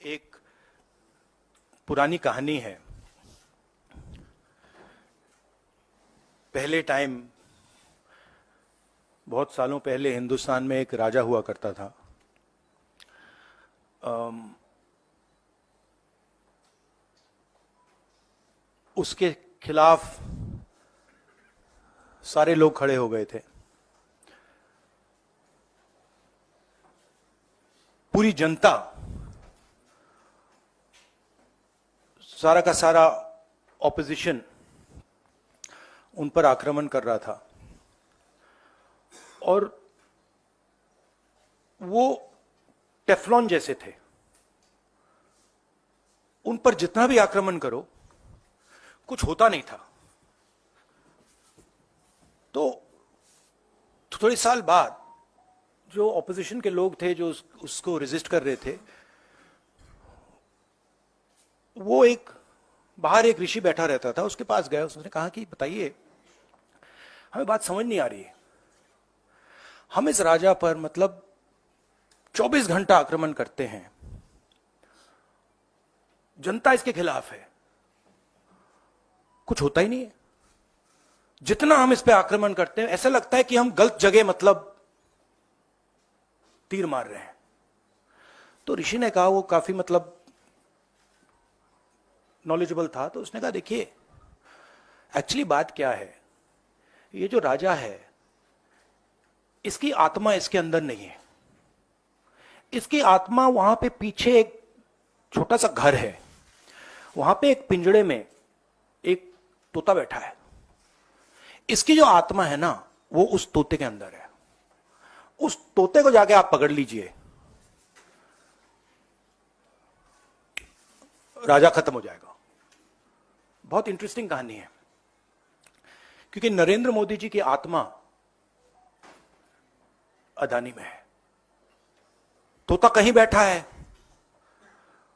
एक पुरानी कहानी है। पहले टाइम, बहुत सालों पहले हिंदुस्तान में एक राजा हुआ करता था। उसके खिलाफ सारे लोग खड़े हो गए थे। पूरी जनता, सारा का सारा ऑपोजिशन उन पर आक्रमण कर रहा था और वो टेफ्लॉन जैसे थे। उन पर जितना भी आक्रमण करो कुछ होता नहीं था। तो थोड़े साल बाद जो ऑपोजिशन के लोग थे जो उसको रेजिस्ट कर रहे थे, वो बाहर एक ऋषि बैठा रहता था, उसके पास गए। उसने कहा कि बताइए, हमें बात समझ नहीं आ रही है। हम इस राजा पर 24 घंटा आक्रमण करते हैं, जनता इसके खिलाफ है, कुछ होता ही नहीं है। जितना हम इस पे आक्रमण करते हैं ऐसा लगता है कि हम गलत जगह तीर मार रहे हैं। तो ऋषि ने कहा, वो काफी नॉलेजेबल था, तो उसने कहा देखिए, एक्चुअली बात क्या है, ये जो राजा है इसकी आत्मा इसके अंदर नहीं है। इसकी आत्मा वहां पे पीछे एक छोटा सा घर है, वहां पे एक पिंजड़े में एक तोता बैठा है। इसकी जो आत्मा है ना, वो उस तोते के अंदर है। उस तोते को जाके आप पकड़ लीजिए, राजा खत्म हो जाएगा। बहुत इंटरेस्टिंग कहानी है, क्योंकि नरेंद्र मोदी जी की आत्मा अदानी में है। तोता कहीं बैठा है,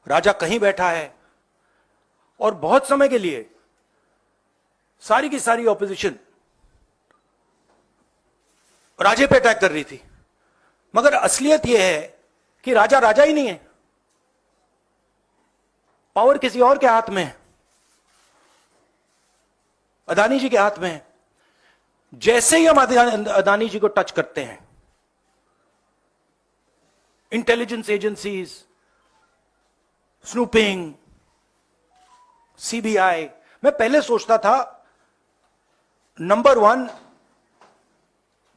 राजा कहीं बैठा है, और बहुत समय के लिए सारी की सारी ऑपोजिशन राजे पे अटैक कर रही थी। मगर असलियत यह है कि राजा राजा ही नहीं है, पावर किसी और के हाथ में है, अदानी जी के हाथ में है। जैसे ही हम अदानी जी को टच करते हैं, इंटेलिजेंस एजेंसीज, स्नूपिंग, सीबीआई। मैं पहले सोचता था number 1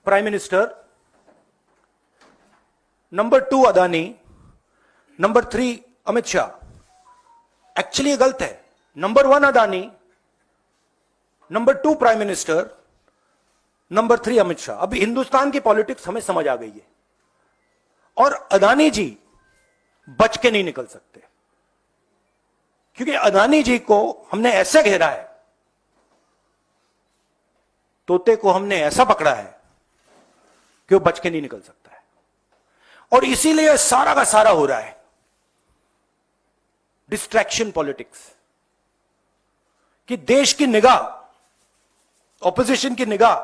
prime minister, number 2 Adani, number 3 Amit Shah. Actually ये गलत है। Number 1 Adani, number 2 prime minister, number 3 Amit Shah. अभी हिंदुस्तान की पॉलिटिक्स हमें समझ आ गई है, और अदानी जी बच के नहीं निकल सकते, क्योंकि अदानी जी को हमने ऐसे घेरा है, तोते को हमने ऐसा पकड़ा है कि वो बच के नहीं निकल सकता है। और इसीलिए सारा का सारा हो रहा है डिस्ट्रैक्शन पॉलिटिक्स, कि देश की निगाह, ऑपोजिशन की निगाह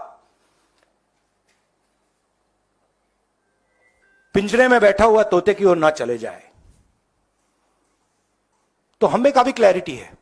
पिंजरे में बैठा हुआ तोते की ओर ना चले जाए। तो हमें काफी क्लैरिटी है